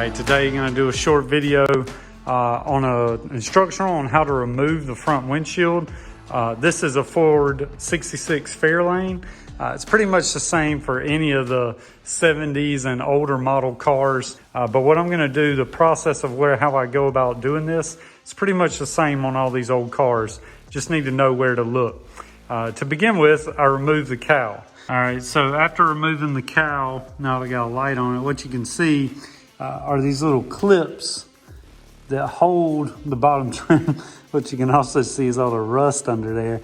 Alright, today I'm going to do a short video on an instructional on how to remove the front windshield. This is a Ford 66 Fairlane. It's pretty much the same for any of the 70s and older model cars. But what I'm going to do, the process of how I go about doing this, it's pretty much the same on all these old cars. Just need to know where to look. To begin with, I remove the cowl. Alright, so after removing the cowl, now that I got a light on it, what you can see are these little clips that hold the bottom trim. What you can also see is all the rust under there,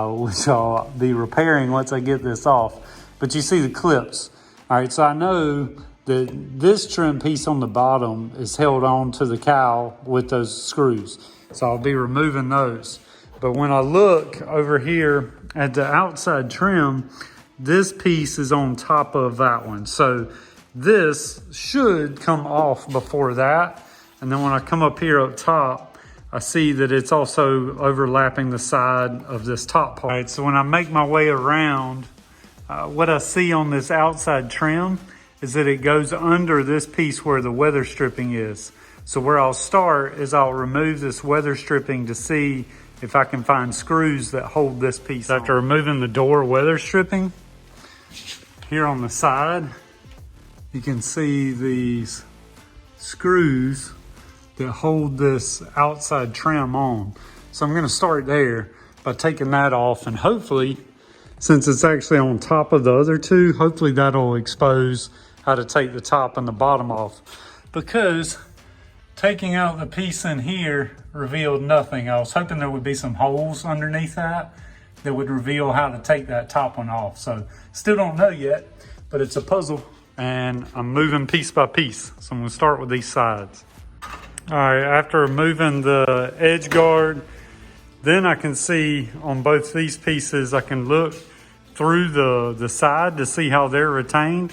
which I'll be repairing once I get this off. But you see the clips. All right, so I know that this trim piece on the bottom is held on to the cowl with those screws. So I'll be removing those. But when I look over here at the outside trim, this piece is on top of that one. So this should come off before that. And then when I come up here up top, I see that it's also overlapping the side of this top part. All right, so when I make my way around, what I see on this outside trim is that it goes under this piece where the weather stripping is. So where I'll start is I'll remove this weather stripping to see if I can find screws that hold this piece. After removing the door weather stripping, here on the side, you can see these screws that hold this outside trim on. So I'm gonna start there by taking that off, and hopefully, since it's actually on top of the other two, hopefully that'll expose how to take the top and the bottom off. Because taking out the piece in here revealed nothing. I was hoping there would be some holes underneath that would reveal how to take that top one off. So still don't know yet, but it's a puzzle. And I'm moving piece by piece. So I'm gonna start with these sides. All right, after removing the edge guard, then I can see on both these pieces, I can look through the side to see how they're retained.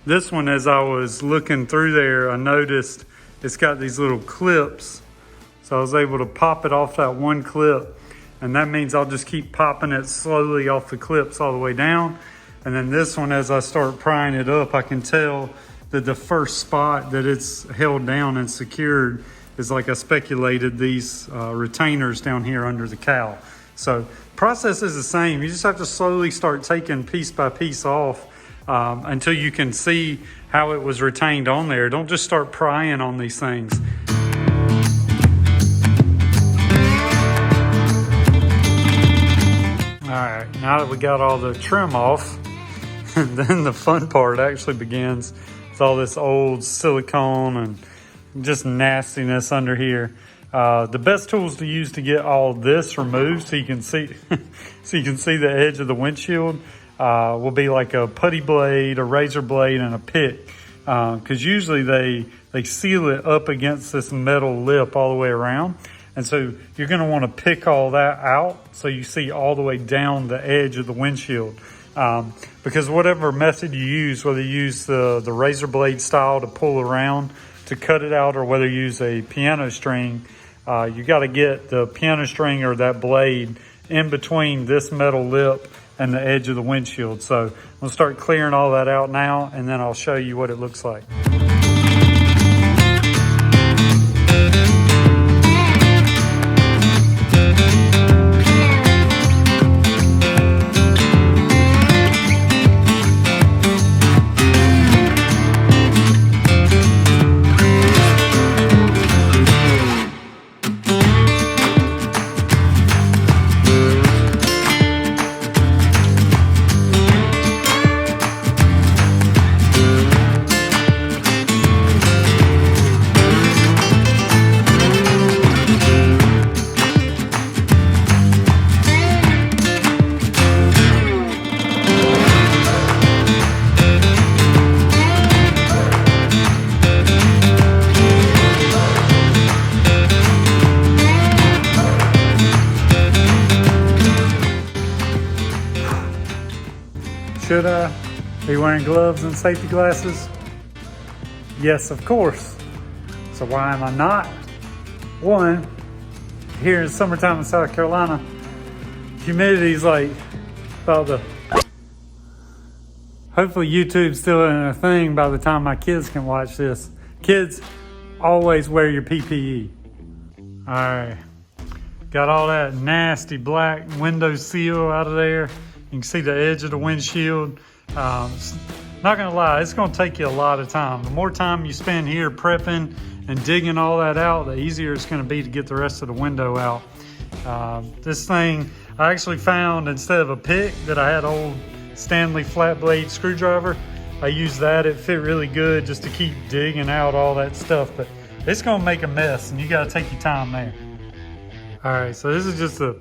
This one, as I was looking through there, I noticed it's got these little clips. So I was able to pop it off that one clip. And that means I'll just keep popping it slowly off the clips all the way down. And then this one, as I start prying it up, I can tell that the first spot that it's held down and secured is, like I speculated, these retainers down here under the cowl. So process is the same. You just have to slowly start taking piece by piece off until you can see how it was retained on there. Don't just start prying on these things. All right, now that we got all the trim off, and then the fun part actually begins with all this old silicone and just nastiness under here. The best tools to use to get all this removed, so you can see, the edge of the windshield, will be like a putty blade, a razor blade, and a pick. Because usually they seal it up against this metal lip all the way around. And so you're going to want to pick all that out so you see all the way down the edge of the windshield. Because whatever method you use, whether you use the razor blade style to pull around to cut it out, or whether you use a piano string, you got to get the piano string or that blade in between this metal lip and the edge of the windshield. So we'll start clearing all that out now, and then I'll show you what it looks like. Should I be wearing gloves and safety glasses? Yes, of course. So why am I not? One, here in summertime in South Carolina, humidity's like about the Hopefully YouTube's still in a thing by the time my kids can watch this. Kids, always wear your PPE. All right, got all that nasty black window seal out of there. You can see the edge of the windshield. Not gonna lie, it's gonna take you a lot of time. The more time you spend here prepping and digging all that out, the easier it's gonna be to get the rest of the window out. This thing, I actually found, instead of a pick that I had old Stanley flat blade screwdriver, I used that. It fit really good just to keep digging out all that stuff, but it's gonna make a mess and you gotta take your time there. All right, so this is just a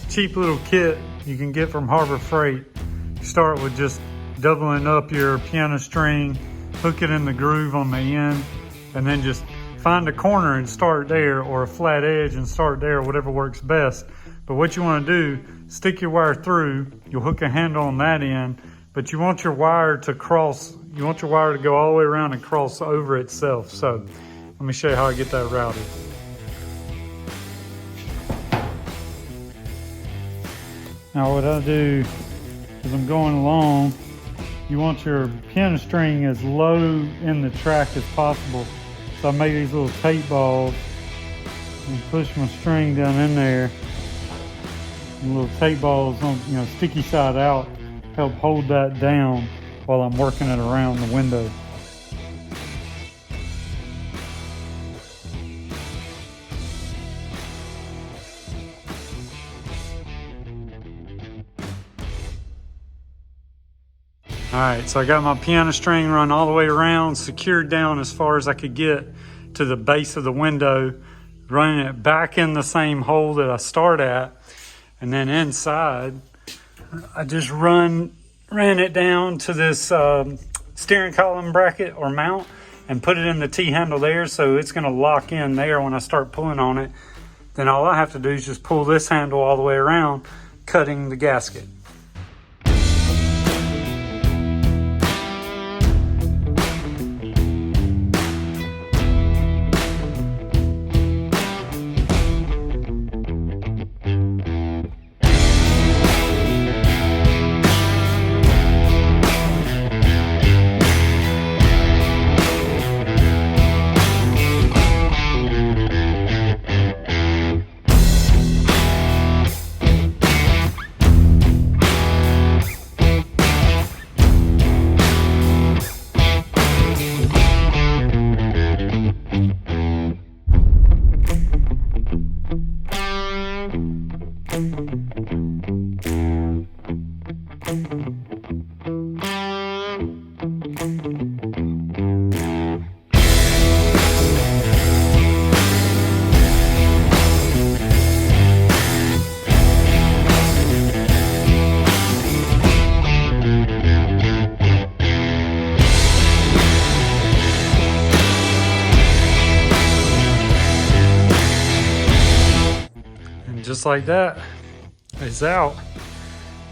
cheap little kit you can get from Harbor Freight. You start with just doubling up your piano string, hook it in the groove on the end, and then just find a corner and start there, or a flat edge and start there, whatever works best. But what you want to do, stick your wire through, you'll hook a handle on that end, but you want your wire to cross, you want your wire to go all the way around and cross over itself. So let me show you how I get that routed. Now what I do is I'm going along, you want your piano string as low in the track as possible. So I make these little tape balls and push my string down in there. And little tape balls on, sticky side out, help hold that down while I'm working it around the window. All right, so I got my piano string run all the way around, secured down as far as I could get to the base of the window, running it back in the same hole that I start at. And then inside, I just ran it down to this steering column bracket or mount and put it in the T-handle there, so it's gonna lock in there when I start pulling on it. Then all I have to do is just pull this handle all the way around, cutting the gasket. Just like that, it's out.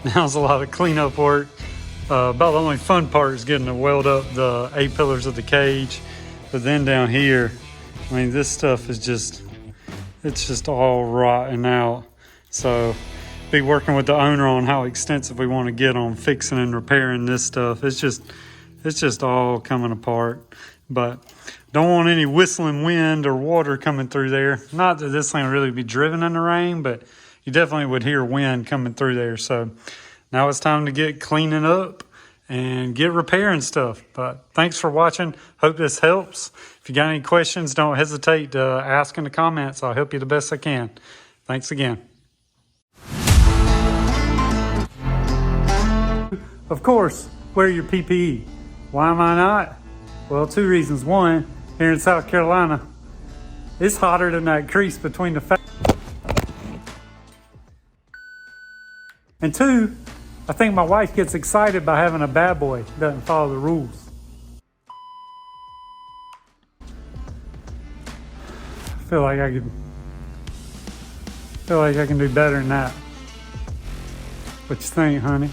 Now's a lot of cleanup work. About the only fun part is getting to weld up the A-pillars of the cage. But then down here, I mean, this stuff is it's just all rotting out. So be working with the owner on how extensive we want to get on fixing and repairing this stuff. It's just all coming apart. But don't want any whistling wind or water coming through there. Not that this thing will really be driven in the rain, but you definitely would hear wind coming through there. So now it's time to get cleaning up and get repairing stuff. But thanks for watching. Hope this helps. If you got any questions, don't hesitate to ask in the comments. I'll help you the best I can. Thanks again. Of course, wear your PPE. Why am I not? Well, two reasons. One, here in South Carolina, it's hotter than that crease between the and two, I think my wife gets excited by having a bad boy who doesn't follow the rules. I feel like I can do better than that. What you think, honey?